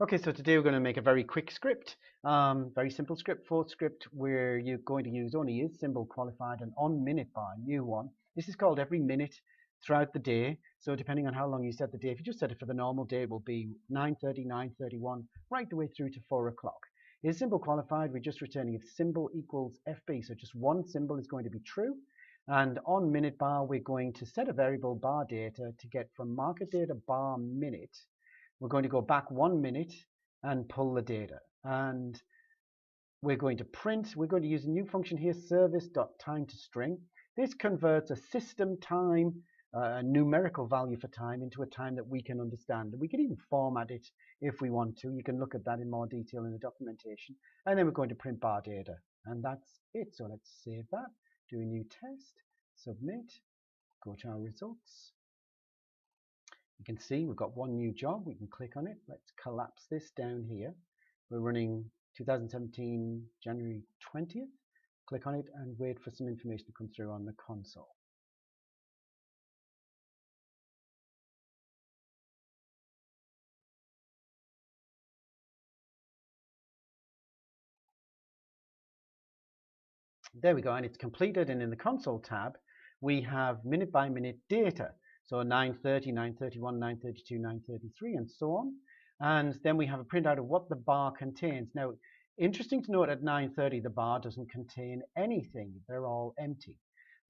Okay, so today we're going to make a very quick script, very simple script, fourth script, where you're going to use only is symbol qualified and on minute bar, new one. This is called every minute throughout the day. So depending on how long you set the day, if you just set it for the normal day, it will be 9:30, 9:31, right the way through to 4 o'clock. Is symbol qualified, we're just returning if symbol equals FB. So just one symbol is going to be true. And on minute bar, we're going to set a variable bar data to get from market data bar minute. We're going to go back 1 minute and pull the data. And we're going to print, we're going to use a new function here, service.time-to-string. This converts a system time, a numerical value for time, into a time that we can understand. And we can even format it if we want to. You can look at that in more detail in the documentation. And then we're going to print bar data. And that's it. So let's save that, do a new test, submit, go to our results. You can see we've got one new job. We can click on it. Let's collapse this down here. We're running 2017 January 20th. Click on it and wait for some information to come through on the console. There we go, and it's completed. And in the console tab, we have minute by minute data. So 9:30, 9:31, 9:32, 9:33, and so on. And then we have a printout of what the bar contains. Now, interesting to note, at 9:30, the bar doesn't contain anything. They're all empty.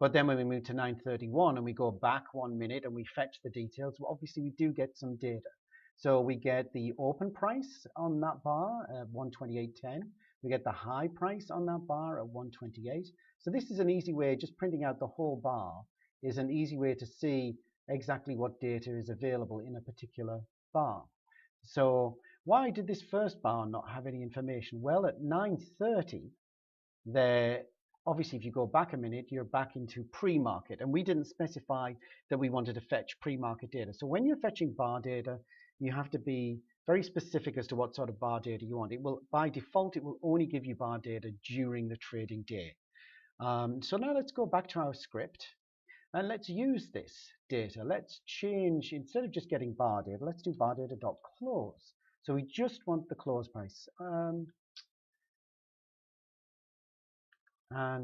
But then when we move to 9:31 and we go back 1 minute and we fetch the details, well, obviously we do get some data. So we get the open price on that bar at 128.10. We get the high price on that bar at 128. So this is an easy way, just printing out the whole bar is an easy way to see exactly what data is available in a particular bar. So why did this first bar not have any information? Well, at 9:30, there, obviously if you go back a minute, you're back into pre-market, and we didn't specify that we wanted to fetch pre-market data. So when you're fetching bar data, you have to be very specific as to what sort of bar data you want. It will, by default, it will only give you bar data during the trading day. So now let's go back to our script and let's use this data. Let's change, instead of just getting bar data, let's do bar data.close. So we just want the close price. And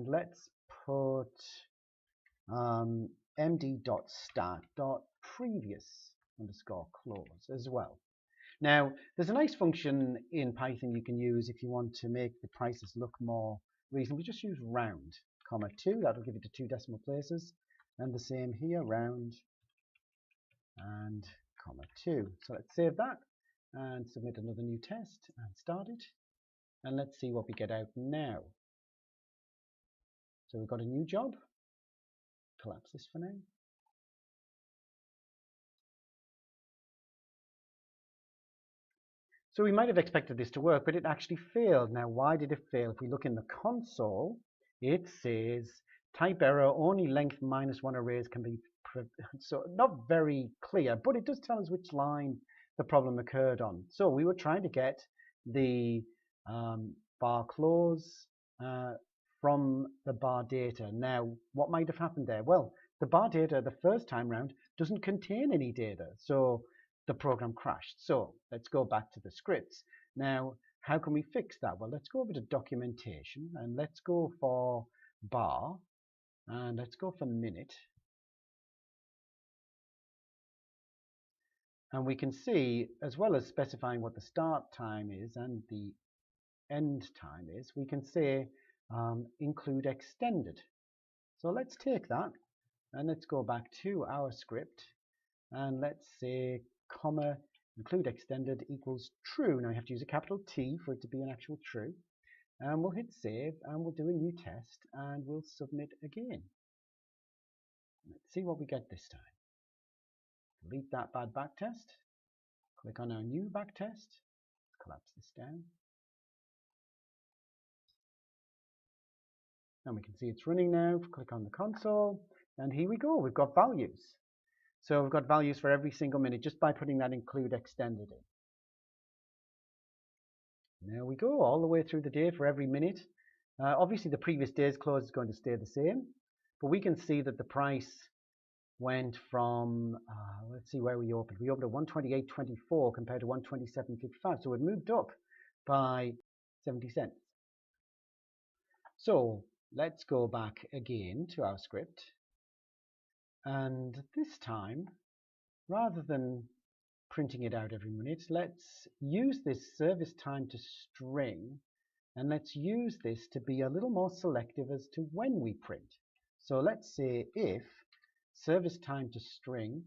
let's put md.start.previous_close as well. Now, there's a nice function in Python you can use if you want to make the prices look more reasonable. Just use round, comma 2. That'll give you the 2 decimal places. And the same here, round and comma 2. So let's save that and submit another new test and start it. And let's see what we get out now. So we've got a new job. Collapse this for now. So we might have expected this to work, but it actually failed. Now, why did it fail? If we look in the console, it says type error, only length -1 arrays can be, so not very clear, but it does tell us which line the problem occurred on. So we were trying to get the bar close from the bar data. Now, what might have happened there? Well, the bar data the first time round doesn't contain any data, so the program crashed. So let's go back to the scripts. Now, how can we fix that? Well, let's go over to documentation and let's go for bar and let's go for minute. And we can see, as well as specifying what the start time is and the end time is, we can say include extended. So let's take that and let's go back to our script and let's say comma include extended equals true. Now you have to use a capital T for it to be an actual true. And we'll hit save and we'll do a new test and we'll submit again. Let's see what we get this time. Delete that bad backtest. Click on our new backtest. Collapse this down. And we can see it's running now. Click on the console and here we go. We've got values. So we've got values for every single minute just by putting that include extended in. There we go, all the way through the day for every minute. Obviously the previous day's close is going to stay the same, but we can see that the price went from, let's see where we opened. We opened at 128.24 compared to 127.55. So it moved up by 70 cents. So let's go back again to our script. And this time, rather than printing it out every minute, let's use this service time to string, and let's use this to be a little more selective as to when we print. So let's say if service time to string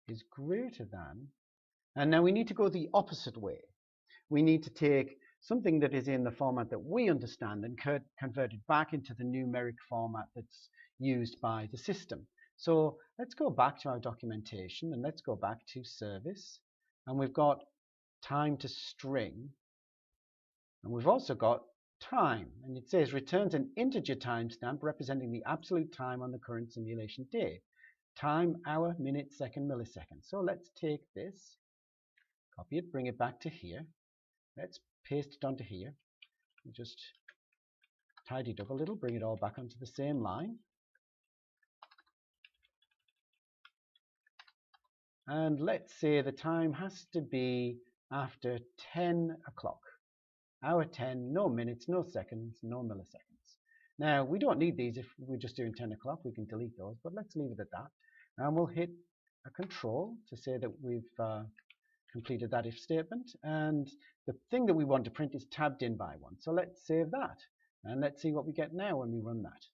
is greater than, and now we need to go the opposite way. We need to take something that is in the format that we understand and convert it back into the numeric format that's used by the system. So let's go back to our documentation and let's go back to service, and we've got time to string, and we've also got time, and it says returns an integer timestamp representing the absolute time on the current simulation day. Time, hour, minute, second, millisecond. So let's take this, copy it, bring it back to here. Let's paste it onto here. We'll just tidy it up a little, bring it all back onto the same line. And let's say the time has to be after 10 o'clock. Hour 10, no minutes, no seconds, no milliseconds. Now, we don't need these if we're just doing 10 o'clock. We can delete those, but let's leave it at that. And we'll hit a control to say that we've completed that if statement. And the thing that we want to print is tabbed in by 1. So let's save that. And let's see what we get now when we run that.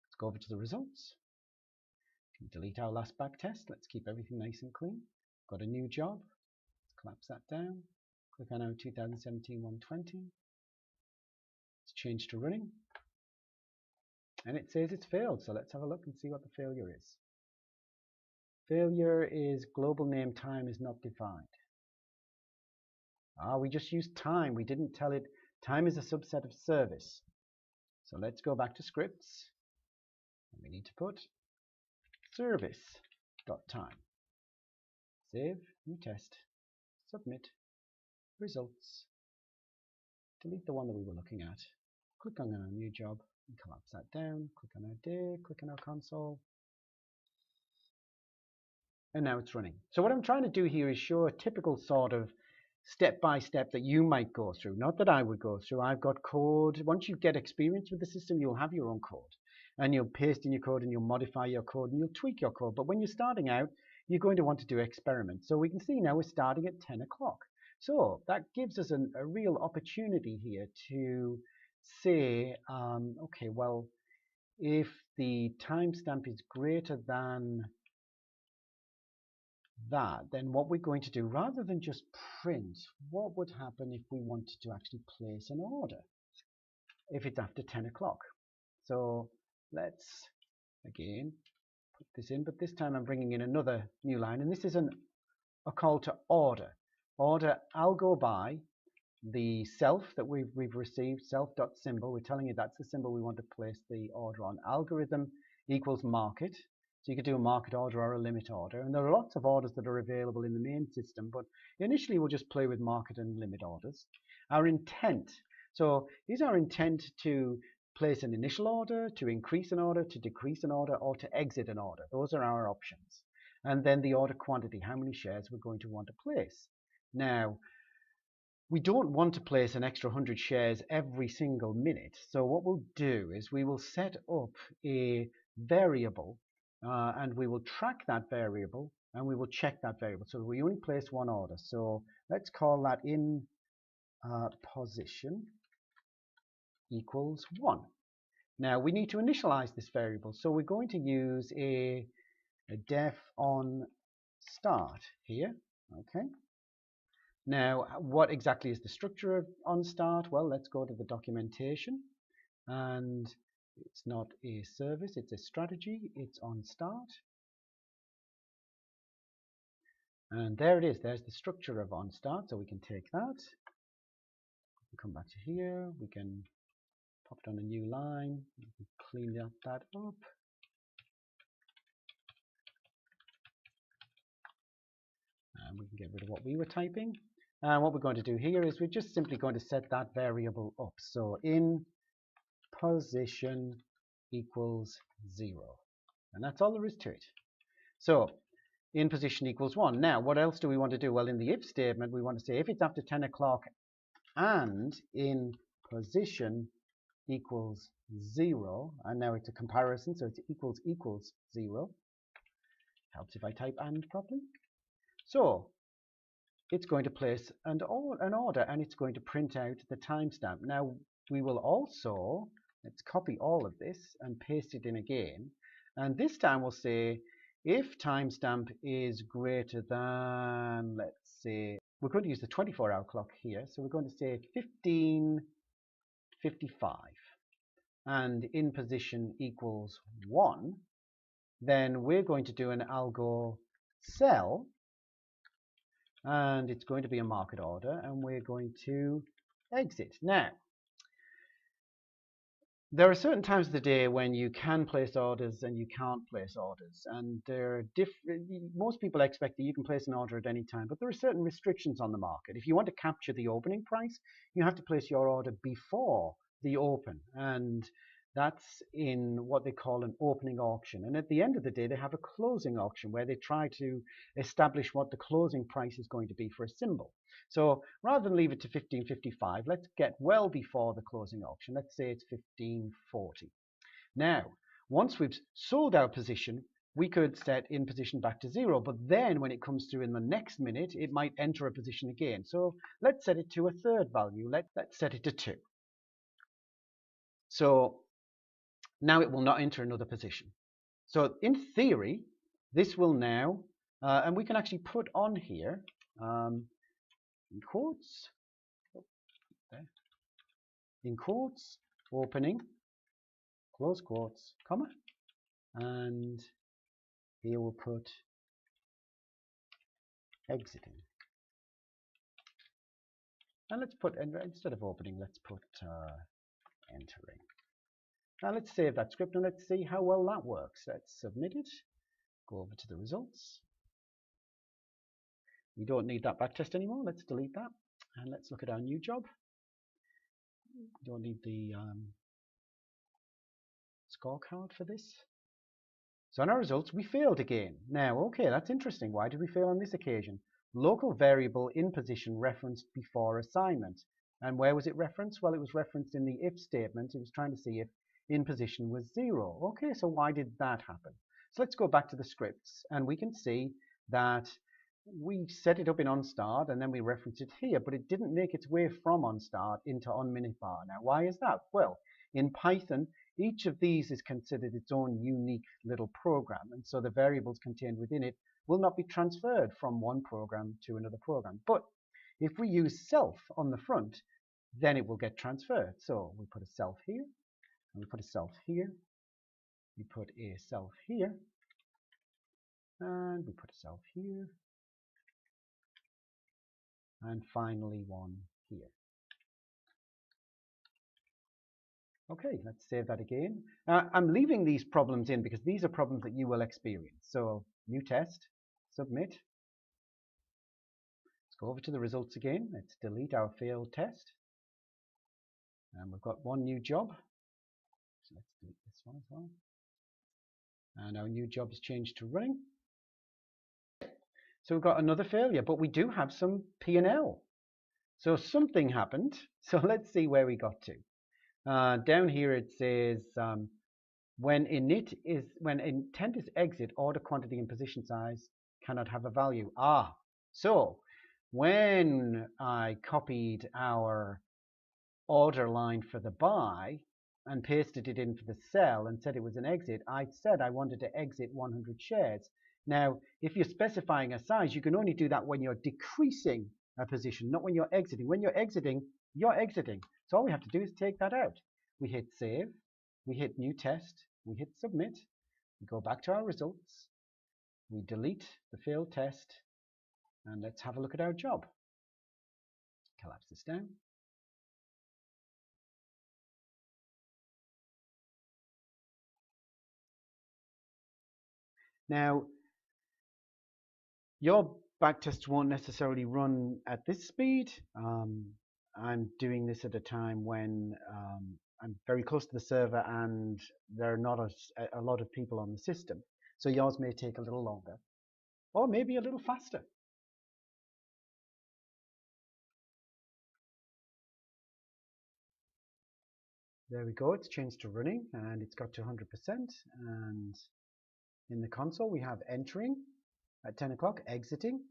Let's go over to the results. Delete our last back test. Let's keep everything nice and clean. Got a new job. Let's collapse that down. Click on our 2017-120. It's changed to running. And it says it's failed. So let's have a look and see what the failure is. Failure is global name time is not defined. We just used time. We didn't tell it time is a subset of service. So let's go back to scripts. And we need to put service.time. Save, new test, submit, results. Delete the one that we were looking at. Click on our new job and collapse that down. Click on our day, click on our console. And now it's running. So what I'm trying to do here is show a typical sort of step-by-step that you might go through. Not that I would go through. I've got code. Once you get experience with the system, you'll have your own code. And you'll paste in your code and you'll modify your code and you'll tweak your code. But when you're starting out, you're going to want to do experiments. So we can see now we're starting at 10 o'clock. So that gives us a real opportunity here to say, okay, well, if the timestamp is greater than that, then what we're going to do, rather than just print, what would happen if we wanted to actually place an order if it's after 10 o'clock? So let's again put this in, but this time I'm bringing in another new line, and this is a call to order. Order, I'll go by the self that we've received, self.symbol. We're telling you that's the symbol we want to place the order on. Algorithm equals market. So you could do a market order or a limit order. And there are lots of orders that are available in the main system, but initially we'll just play with market and limit orders. Our intent. So is our intent to place an initial order, to increase an order, to decrease an order, or to exit an order? Those are our options. And then the order quantity, how many shares we're going to want to place. Now, we don't want to place an extra 100 shares every single minute. So what we'll do is we will set up a variable and we will track that variable and we will check that variable. So we only place one order. So let's call that in position equals 1. Now we need to initialize this variable. So we're going to use a def on start here. Okay. Now, what exactly is the structure of onStart? Well, let's go to the documentation, and it's not a service, it's a strategy, it's onStart. And there it is, there's the structure of onStart, so we can take that, we come back to here, we can pop it on a new line, we can clean that up. And we can get rid of what we were typing. And what we're going to do here is we're just simply going to set that variable up. So in position equals 0. And that's all there is to it. So in position equals 1. Now, what else do we want to do? Well, in the if statement, we want to say if it's after 10 o'clock and in position equals 0, and now it's a comparison, so it's equals 0. Helps if I type and properly. So it's going to place an order, and it's going to print out the timestamp. Now, we will also, let's copy all of this and paste it in again. And this time we'll say, if timestamp is greater than, let's say, we're going to use the 24-hour clock here. So we're going to say 15:55. And in position equals 1. Then we're going to do an algo sell. And it's going to be a market order, and we're going to exit. Now, there are certain times of the day when you can place orders and you can't place orders, and there are most people expect that you can place an order at any time, but there are certain restrictions on the market. If you want to capture the opening price, you have to place your order before the open, and that's in what they call an opening auction. And at the end of the day, they have a closing auction where they try to establish what the closing price is going to be for a symbol. So rather than leave it to 15:55, let's get well before the closing auction. Let's say it's 15:40. Now, once we've sold our position, we could set in position back to 0, but then when it comes through in the next minute, it might enter a position again. So let's set it to a third value. Let's set it to 2. So now it will not enter another position. So in theory, this will now, and we can actually put on here, in quotes, opening, close quotes, comma, and here we'll put exiting. And let's put, instead of opening, let's put entering. Now let's save that script and let's see how well that works. Let's submit it, go over to the results. We don't need that backtest anymore. Let's delete that and let's look at our new job. We don't need the scorecard for this. So on our results, we failed again. Now, okay, that's interesting. Why did we fail on this occasion? Local variable in position referenced before assignment. And where was it referenced? Well, it was referenced in the if statement. It was trying to see if in position was 0. Okay, so why did that happen? So let's go back to the scripts and we can see that we set it up in onStart and then we reference it here, but it didn't make its way from onStart into onMinutBar. Now, why is that? Well, in Python, each of these is considered its own unique little program, and so the variables contained within it will not be transferred from one program to another program. But if we use self on the front, then it will get transferred. So we put a self here, and we put a self here, we put a self here, and we put a self here, and finally one here. Okay, let's save that again. I'm leaving these problems in because these are problems that you will experience. So new test, submit. Let's go over to the results again. Let's delete our failed test. And we've got one new job. So let's delete this one as well. And our new job is changed to running. So we've got another failure, but we do have some P&L. So something happened. So let's see where we got to. Down here it says when intent is exit, order quantity and position size cannot have a value. So when I copied our order line for the buy and pasted it in for the sell and said it was an exit, I said I wanted to exit 100 shares. Now, if you're specifying a size, you can only do that when you're decreasing a position, not when you're exiting. When you're exiting, you're exiting. So all we have to do is take that out. We hit save, we hit new test, we hit submit, we go back to our results, we delete the failed test, and let's have a look at our job. Collapse this down. Now, your backtests won't necessarily run at this speed. I'm doing this at a time when I'm very close to the server and there are not a lot of people on the system. So yours may take a little longer or maybe a little faster. There we go, it's changed to running and it's got to 100%. And in the console we have entering at 10 o'clock, exiting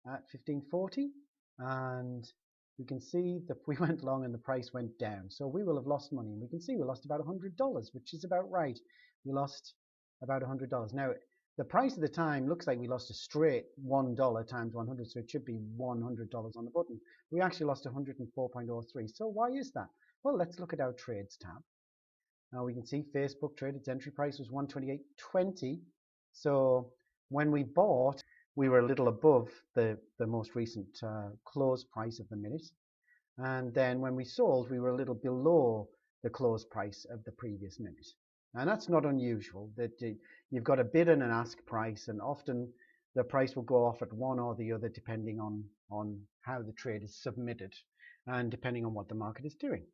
at 15:40, and we can see that we went long and the price went down. So we will have lost money. And we can see we lost about $100, which is about right. We lost about $100. Now, the price at the time looks like we lost a straight $1 times 100, so it should be $100 on the button. We actually lost 104.03. So why is that? Well, let's look at our trades tab. Now we can see Facebook trade, its entry price was 128.20. So when we bought, we were a little above the most recent close price of the minute. And then when we sold, we were a little below the close price of the previous minute. And that's not unusual, that you've got a bid and an ask price, and often the price will go off at one or the other depending on how the trade is submitted and depending on what the market is doing.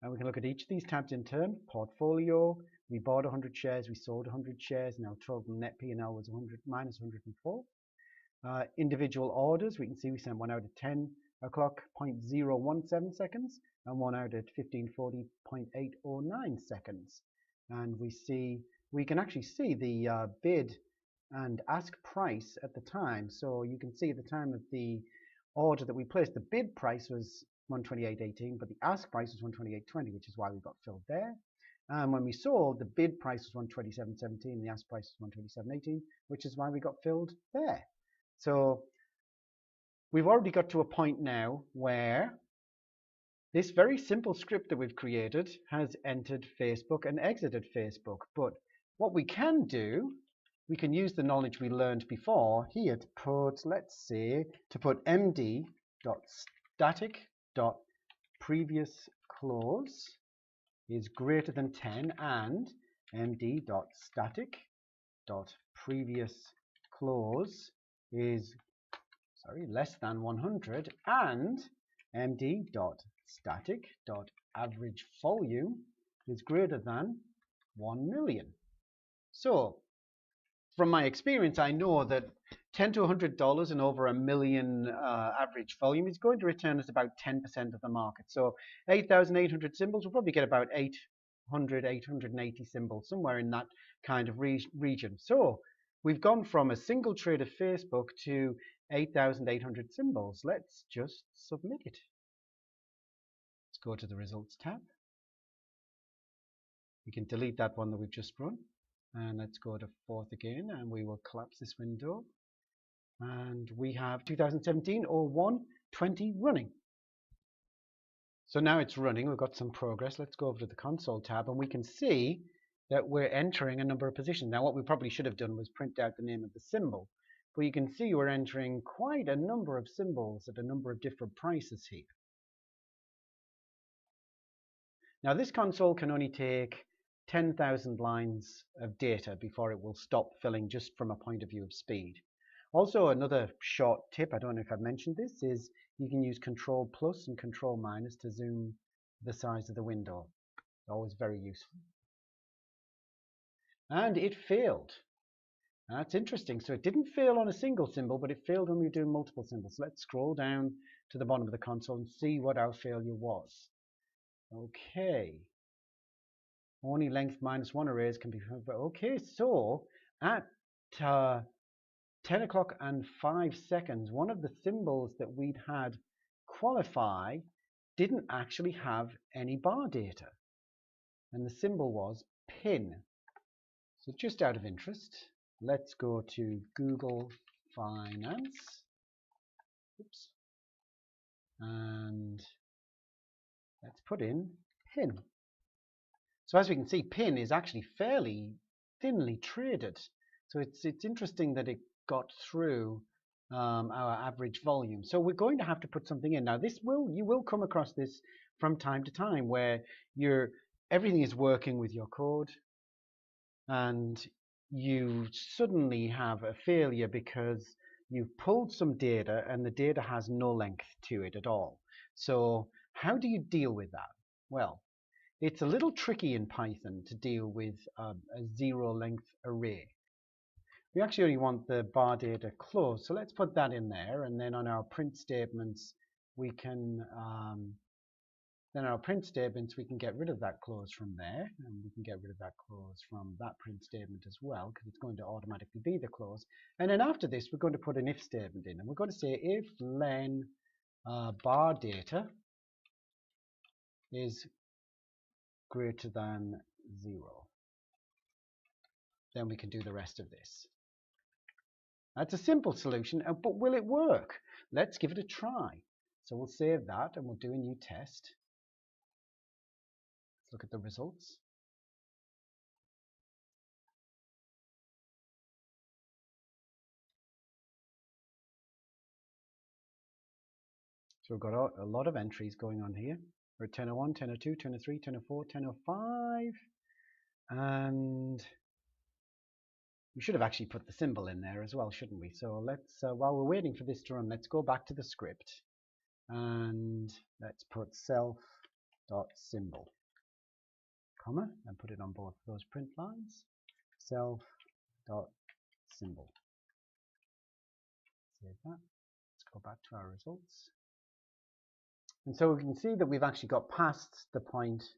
And we can look at each of these tabs in turn. Portfolio, we bought 100 shares, we sold 100 shares, now total net P&L was minus 104. Individual orders, we can see we sent one out at 10 o'clock, 0.017 seconds, and one out at 15:40.809 seconds. And we can actually see the bid and ask price at the time. So you can see at the time of the order that we placed, the bid price was 128.18, but the ask price was 128.20, which is why we got filled there. And when we sold, the bid price was 127.17, the ask price was 127.18, which is why we got filled there. So we've already got to a point now where this very simple script that we've created has entered Facebook and exited Facebook. But what we can do, we can use the knowledge we learned before here to put, let's say, to put md.static.previous close is greater than 10 and md.static.previous close is less than 100 and md.static.average volume is greater than 1 million. So from my experience, I know that $10 to $100 and over $1 million average volume is going to return us about 10% of the market. So 8,800 symbols, we'll probably get about 880 symbols, somewhere in that kind of region. So we've gone from a single trade of Facebook to 8,800 symbols. Let's just submit it. Let's go to the results tab. We can delete that one that we've just run. And let's go to fourth again, and we will collapse this window. And we have 2017-01-20 running. So now it's running. We've got some progress. Let's go over to the console tab, and we can see that we're entering a number of positions. Now, what we probably should have done was print out the name of the symbol. But you can see we're entering quite a number of symbols at a number of different prices here. Now, this console can only take 10,000 lines of data before it will stop filling, just from a point of view of speed. Also, another short tip, I don't know if I've mentioned this, is you can use Control plus and Control minus to zoom the size of the window. Always very useful. And it failed. That's interesting. So it didn't fail on a single symbol, but it failed when we were doing multiple symbols. Let's scroll down to the bottom of the console and see what our failure was. Okay. Only length -1 arrays can be found. Okay, so at 10 o'clock and 5 seconds, one of the symbols that we'd had qualify didn't actually have any bar data. And the symbol was PIN. So just out of interest, let's go to Google Finance. Oops. And let's put in PIN. So as we can see, PIN is actually fairly thinly traded. So it's interesting that it got through our average volume. So we're going to have to put something in. Now you will come across this from time to time where everything is working with your code and you suddenly have a failure because you've pulled some data and the data has no length to it at all. So how do you deal with that? Well, it's a little tricky in Python to deal with a zero length array. We actually only want the bar data closed, so let's put that in there, and then on our print statements we can get rid of that clause from there, and we can get rid of that clause from that print statement as well, because it's going to automatically be the clause. And then after this, we're going to put an if statement in, and we're going to say if len bar data is greater than 0, then we can do the rest of this. That's a simple solution, but will it work? Let's give it a try. So we'll save that and we'll do a new test. Let's look at the results. So we've got a lot of entries going on here. We're at 10:01, 10:02, 10:03, 10:04, 10:05, and we should have actually put the symbol in there as well, shouldn't we? So let's, while we're waiting for this to run, let's go back to the script and let's put self.symbol, comma, and put it on both of those print lines. Self.symbol. Save that. Let's go back to our results. And so we can see that we've actually got past the point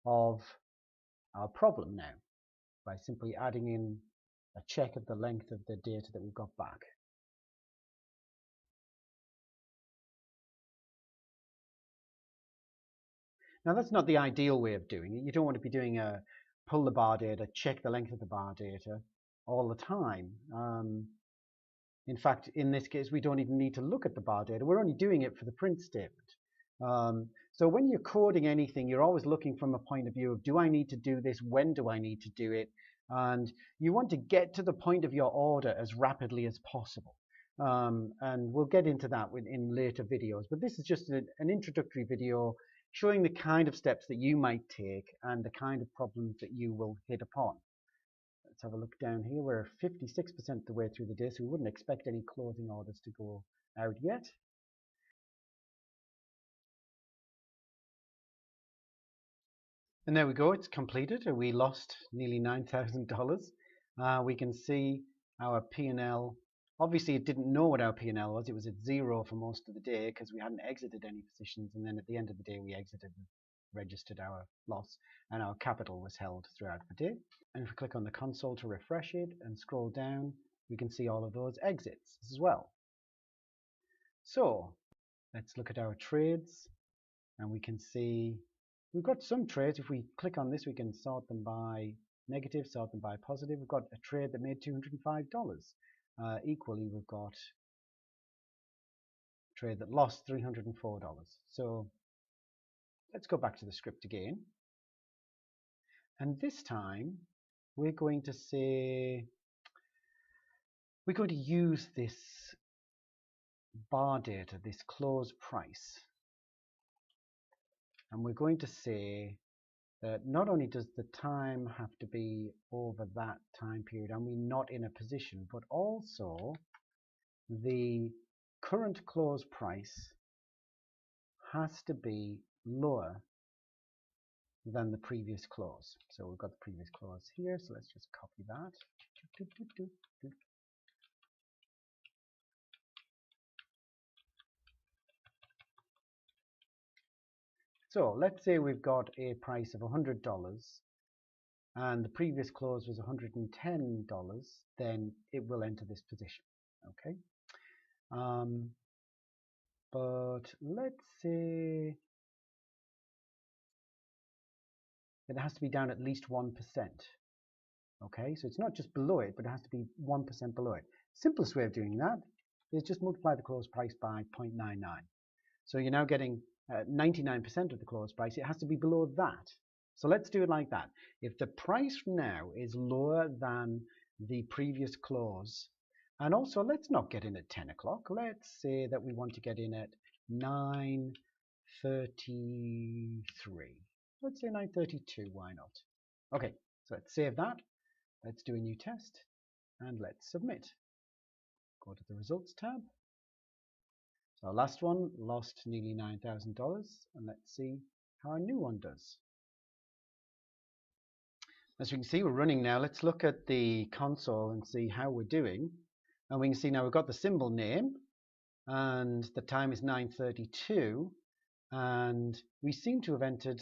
of our problem now by simply adding in a check of the length of the data that we've got back. Now that's not the ideal way of doing it. You don't want to be doing a pull the bar data, check the length of the bar data all the time. In fact, in this case, we don't even need to look at the bar data. We're only doing it for the print statement. So when you're coding anything, you're always looking from a point of view of, do I need to do this? When do I need to do it? And you want to get to the point of your order as rapidly as possible. And we'll get into that in later videos. But this is just an introductory video showing the kind of steps that you might take and the kind of problems that you will hit upon. Let's have a look down here. We're 56% of the way through the day, so we wouldn't expect any closing orders to go out yet. And there we go, it's completed. We lost nearly $9,000. We can see our P&L. Obviously, it didn't know what our P&L was. It was at 0 for most of the day because we hadn't exited any positions. And then at the end of the day, we exited and registered our loss. And our capital was held throughout the day. And if we click on the console to refresh it and scroll down, we can see all of those exits as well. So let's look at our trades. And we can see we've got some trades. If we click on this, we can sort them by negative, sort them by positive. We've got a trade that made $205. Equally, we've got a trade that lost $304. So let's go back to the script again. And this time, we're going to use this bar data, this close price. And we're going to say that not only does the time have to be over that time period and we're not in a position, but also the current close price has to be lower than the previous close. So we've got the previous close here, so let's just copy that. So let's say we've got a price of $100 and the previous close was $110, then it will enter this position. Okay. But let's say it has to be down at least 1%. Okay, so it's not just below it, but it has to be 1% below it. Simplest way of doing that is just multiply the close price by 0.99. So you're now getting 99% of the close price. It has to be below that. So let's do it like that. If the price now is lower than the previous close, and also let's not get in at 10 o'clock. Let's say that we want to get in at 9:33. Let's say 9:32, why not? Okay, so let's save that. Let's do a new test and let's submit. go to the results tab. So our last one lost nearly $9,000, and let's see how our new one does. As you can see, we're running now. Let's look at the console and see how we're doing. And we can see now we've got the symbol name, and the time is 9:32, and we seem to have entered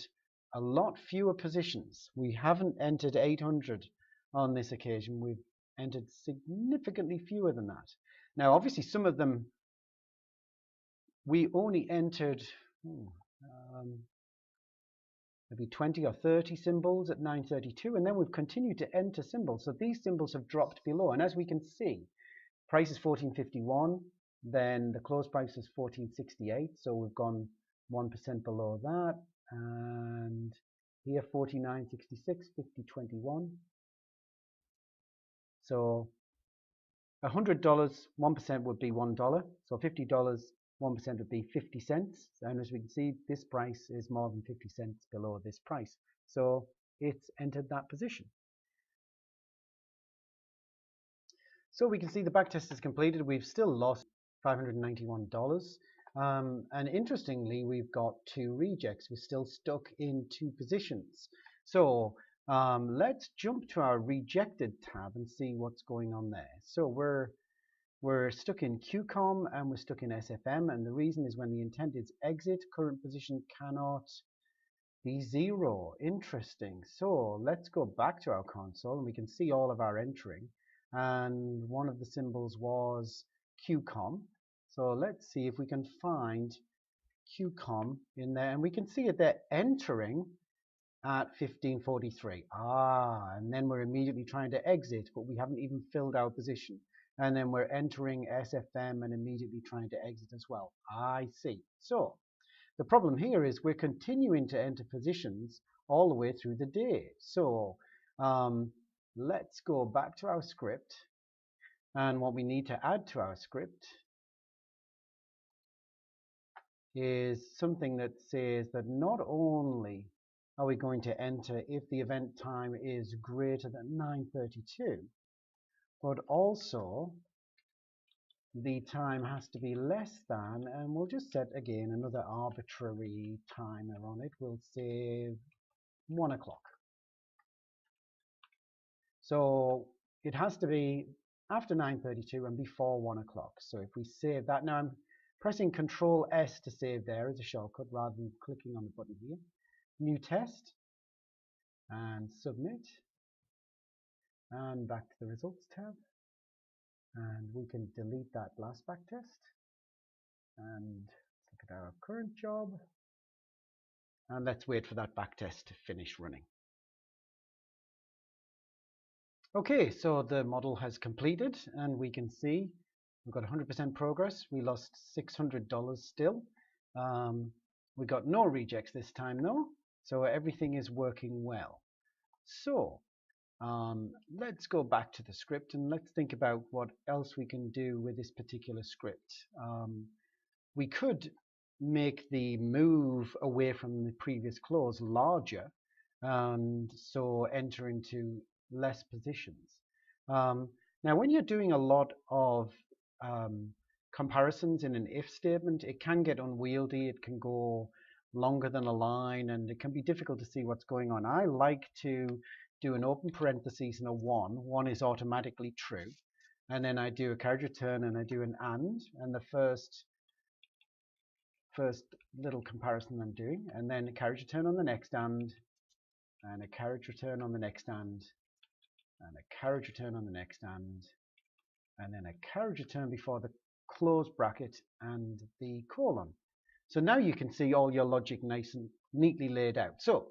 a lot fewer positions. We haven't entered 800 on this occasion. We've entered significantly fewer than that. Now, obviously, some of them we only entered maybe 20 or 30 symbols at 9:32, and then we've continued to enter symbols. So these symbols have dropped below, and as we can see, price is 14.51, then the close price is 14.68, so we've gone 1% below that, and here 49.66, 50.21. So $100, 1% would be $1. So $50, 1% would be 50 cents. And as we can see, this price is more than 50 cents below this price. So it's entered that position. So we can see the backtest is completed. We've still lost $591. And interestingly, we've got 2 rejects. We're still stuck in 2 positions. So let's jump to our rejected tab and see what's going on there. So we're stuck in QCOM and we're stuck in SFM, and the reason is when the intent is exit, current position cannot be 0. Interesting. So let's go back to our console and we can see all of our entering, and one of the symbols was QCOM. So let's see if we can find QCOM in there, and we can see it there entering at 15.43. And then we're immediately trying to exit, but we haven't even filled our position. And then we're entering SFM and immediately trying to exit as well. I see. So the problem here is we're continuing to enter positions all the way through the day. So let's go back to our script. And what we need to add to our script is something that says that not only are we going to enter if the event time is greater than 9:32, but also the time has to be less than, and we'll just set again another arbitrary timer on it. We'll say 1 o'clock. So it has to be after 9:32 and before 1 o'clock. So if we save that, now I'm pressing Control S to save there as a shortcut rather than clicking on the button here. New test and submit, and back to the results tab, and we can delete that last backtest and look at our current job, and let's wait for that backtest to finish running. Okay, so the model has completed and we can see we've got 100% progress. We lost $600 still. We got no rejects this time though, so everything is working well. So let's go back to the script and let's think about what else we can do with this particular script. We could make the move away from the previous close larger, and so enter into less positions. Now when you're doing a lot of comparisons in an if statement, it can get unwieldy, it can go longer than a line, and it can be difficult to see what's going on. I like to do an open parenthesis and a 1. 1 is automatically true, and then I do a carriage return and I do an and the first little comparison I'm doing, and then a carriage return on the next and a carriage return on the next and a carriage return on the next and then a carriage return before the close bracket and the colon. So now you can see all your logic nice and neatly laid out. So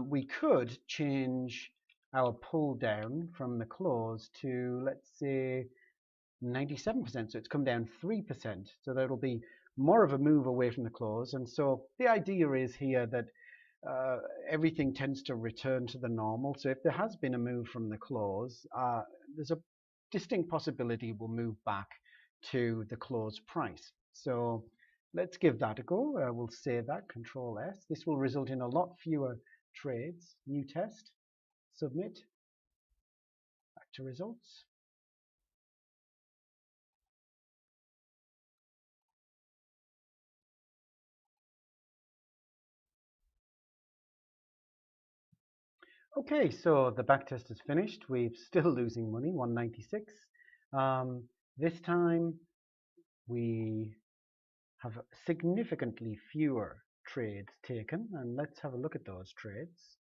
we could change our pull down from the close to, let's say, 97%. So it's come down 3%. So that'll be more of a move away from the close. And so the idea is here that everything tends to return to the normal. So if there has been a move from the close, there's a distinct possibility we'll move back to the close price. So let's give that a go. We'll save that, Control S. This will result in a lot fewer trades. New test, submit, back to results. Okay, so the backtest is finished. We're still losing money, 196. This time we have significantly fewer trades taken, and let's have a look at those trades.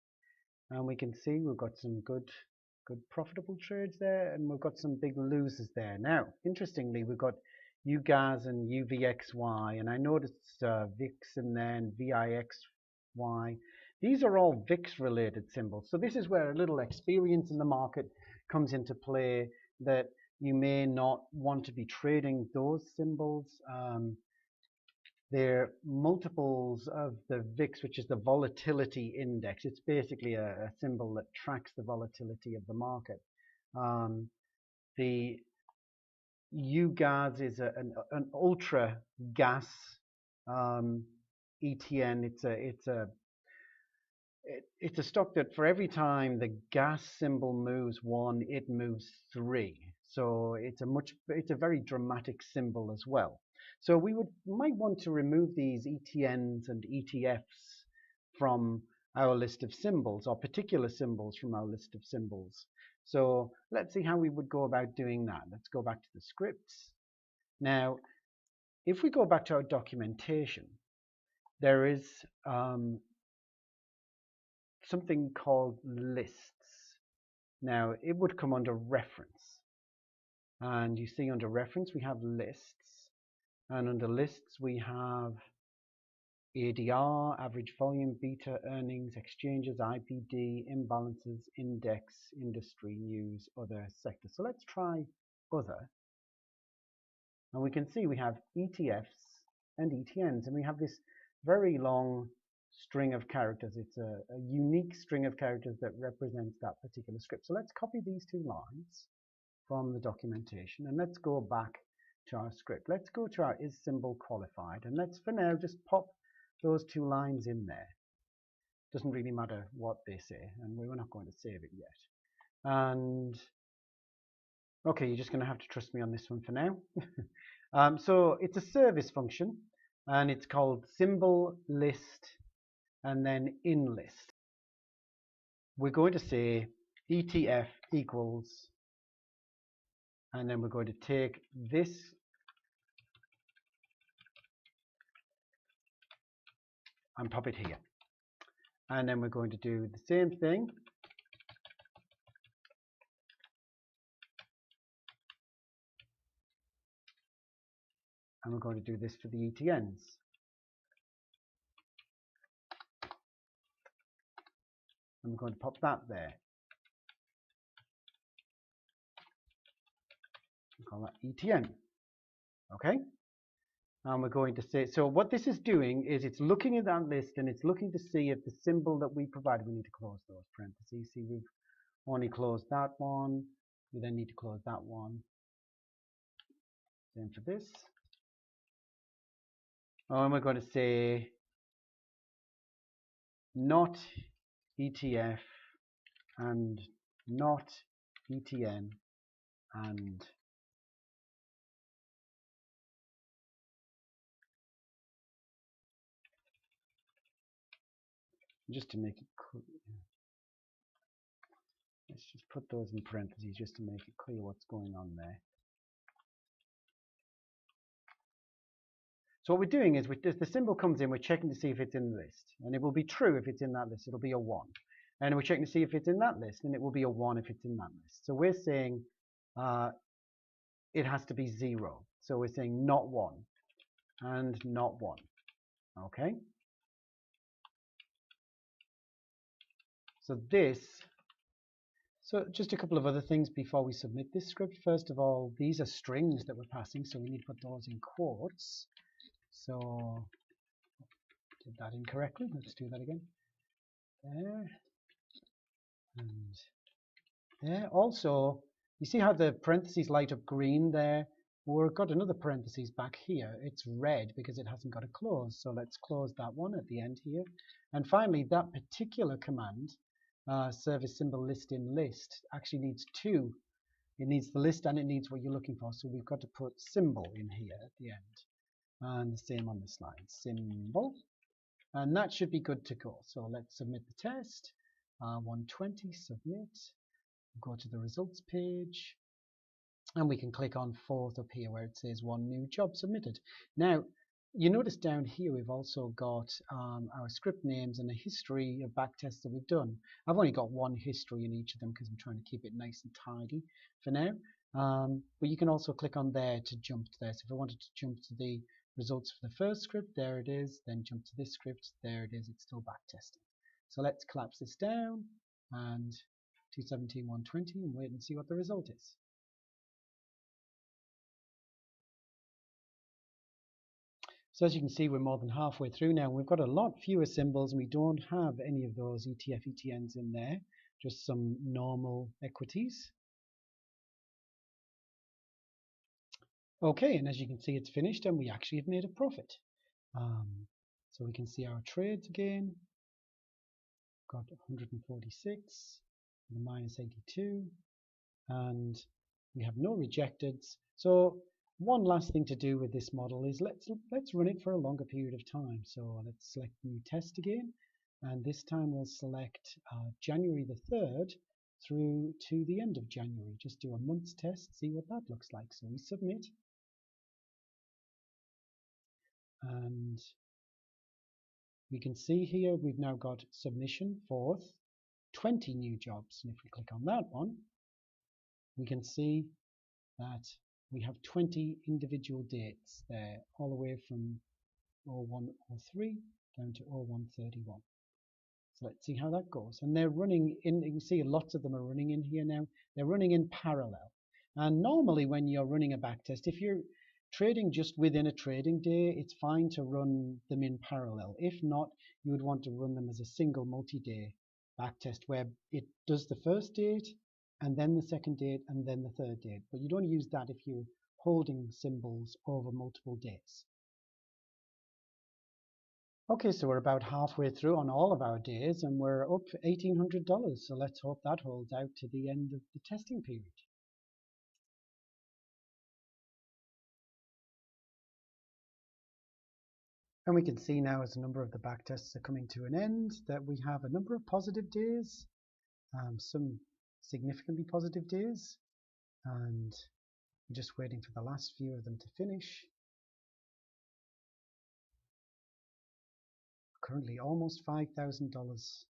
And we can see we've got some good profitable trades there, and we've got some big losers there. Now, interestingly, we've got UGAS and UVXY, and I noticed VIX and then VIXY. These are all VIX-related symbols. So this is where a little experience in the market comes into play, that you may not want to be trading those symbols. They're multiples of the VIX, which is the volatility index. It's basically a symbol that tracks the volatility of the market. The UGAS is an ultra gas ETN. It's a stock that for every time the gas symbol moves one, it moves three. So it's a very dramatic symbol as well. So we might want to remove these ETNs and ETFs from our list of symbols, or particular symbols from our list of symbols. So let's see how we would go about doing that. Let's go back to the scripts. Now, if we go back to our documentation, there is something called lists. Now, it would come under reference. And you see under reference, we have lists. And under lists, we have ADR, average volume, beta, earnings, exchanges, IPD, imbalances, index, industry, news, other, sector. So let's try other. And we can see we have ETFs and ETNs. And we have this very long string of characters. It's a unique string of characters that represents that particular script. So let's copy these two lines from the documentation, and let's go back to our script. Let's go to our is symbol qualified, and let's for now just pop those two lines in there. Doesn't really matter what they say, and we're not going to save it yet. And okay, you're just going to have to trust me on this one for now. So it's a service function, and it's called symbol list and then in list. We're going to say ETF equals, and then we're going to take this and pop it here. And then we're going to do the same thing. And we're going to do this for the ETNs. And we're going to pop that there. We call that ETN. Okay? And we're going to say, so what this is doing is it's looking at that list and it's looking to see if the symbol that we provided, we need to close those parentheses. See, we've only closed that one. We then need to close that one. Same for this. And we're going to say not ETF and not ETN and just to make it clear. Let's just put those in parentheses just to make it clear what's going on there. So what we're doing is, as the symbol comes in, we're checking to see if it's in the list. And it will be true if it's in that list. It'll be a 1. And we're checking to see if it's in that list. And it will be a 1 if it's in that list. So we're saying it has to be 0. So we're saying not 1 and not 1. Okay? So just a couple of other things before we submit this script. First of all, these are strings that we're passing, so we need to put those in quotes. So, did that incorrectly. Let's do that again. There. And there. Also, you see how the parentheses light up green there? We've got another parentheses back here. It's red because it hasn't got a close. So let's close that one at the end here. And finally, that particular command, service symbol list in list, actually needs two. It needs the list and it needs what you're looking for. So we've got to put symbol in here at the end. And the same on the slide, symbol. And that should be good to go. So let's submit the test. 120, submit. Go to the results page, and we can click on 4th up here where it says 1 new job submitted. Now, you notice down here we've also got our script names and a history of backtests that we've done. I've only got one history in each of them because I'm trying to keep it nice and tidy for now. But you can also click on there to jump to there. So if I wanted to jump to the results for the first script, there it is. Then jump to this script, there it is. It's still backtesting. So let's collapse this down and 217, 120 and wait and see what the result is. So as you can see, we're more than halfway through now. We've got a lot fewer symbols and we don't have any of those ETF, ETNs in there, just some normal equities. Okay, and as you can see, it's finished and we actually have made a profit. So we can see our trades again. Got 146, minus 82, and we have no rejecteds. So one last thing to do with this model is let's run it for a longer period of time. So let's select new test again, and this time we'll select January the 3rd through to the end of January. Just do a month's test, see what that looks like. So we submit, and we can see here we've now got submission 4th, 20 new jobs, and if we click on that one, we can see that we have 20 individual dates there, all the way from 0103 down to 0131. So let's see how that goes. And they're running in, you can see lots of them are running in here now. They're running in parallel. And normally when you're running a backtest, if you're trading just within a trading day, it's fine to run them in parallel. If not, you would want to run them as a single multi-day backtest where it does the first date, and then the second date, and then the third date. But you don't use that if you're holding symbols over multiple days. Okay, so we're about halfway through on all of our days, and we're up $1,800. So let's hope that holds out to the end of the testing period. And we can see now as a number of the backtests are coming to an end that we have a number of positive days, some significantly positive days, and we're just waiting for the last few of them to finish. Currently almost $5,000.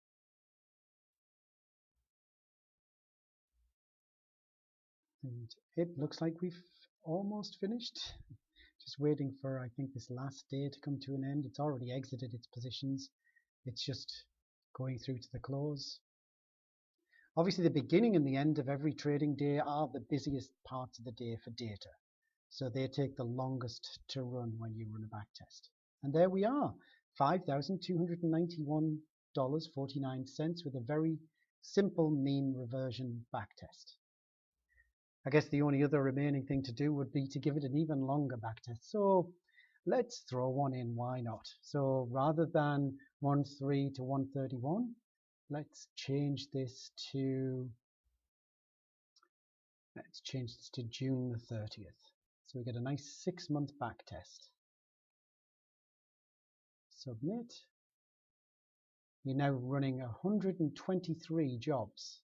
And it looks like we've almost finished. Just waiting for, I think, this last day to come to an end. It's already exited its positions. It's just going through to the close. Obviously, the beginning and the end of every trading day are the busiest parts of the day for data. So they take the longest to run when you run a backtest. And there we are, $5,291.49 with a very simple mean reversion backtest. I guess the only other remaining thing to do would be to give it an even longer backtest. So let's throw one in, why not? So rather than 1.3 to 131, let's change this to June the 30th. So we get a nice 6-month backtest. Submit. You're now running 123 jobs.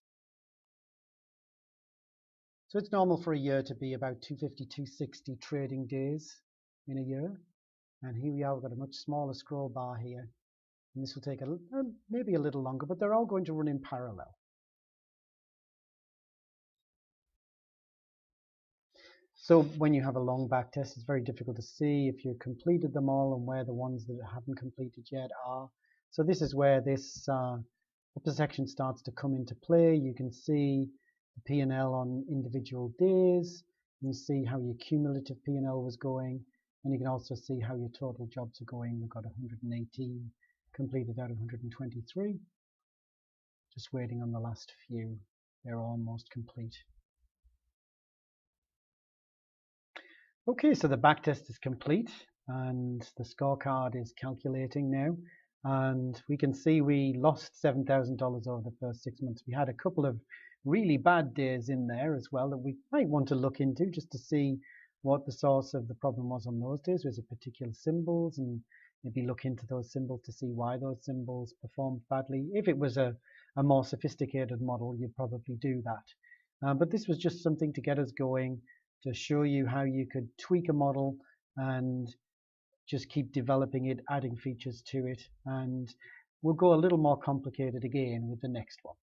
So it's normal for a year to be about 250, 260 trading days in a year. And here we are, we've got a much smaller scroll bar here. And this will take maybe a little longer, but they're all going to run in parallel. So when you have a long backtest, it's very difficult to see if you've completed them all and where the ones that haven't completed yet are. So this is where this upper section starts to come into play. You can see the P&L on individual days. You can see how your cumulative P&L was going, and you can also see how your total jobs are going. We've got 118 completed out of 123. Just waiting on the last few. They're almost complete. Okay, so the backtest is complete and the scorecard is calculating now, and we can see we lost $7,000 over the first 6 months. We had a couple of really bad days in there as well that we might want to look into just to see what the source of the problem was on those days. Was it particular symbols? And maybe look into those symbols to see why those symbols performed badly. If it was a more sophisticated model, you'd probably do that. But this was just something to get us going, to show you how you could tweak a model and just keep developing it, adding features to it. And we'll go a little more complicated again with the next one.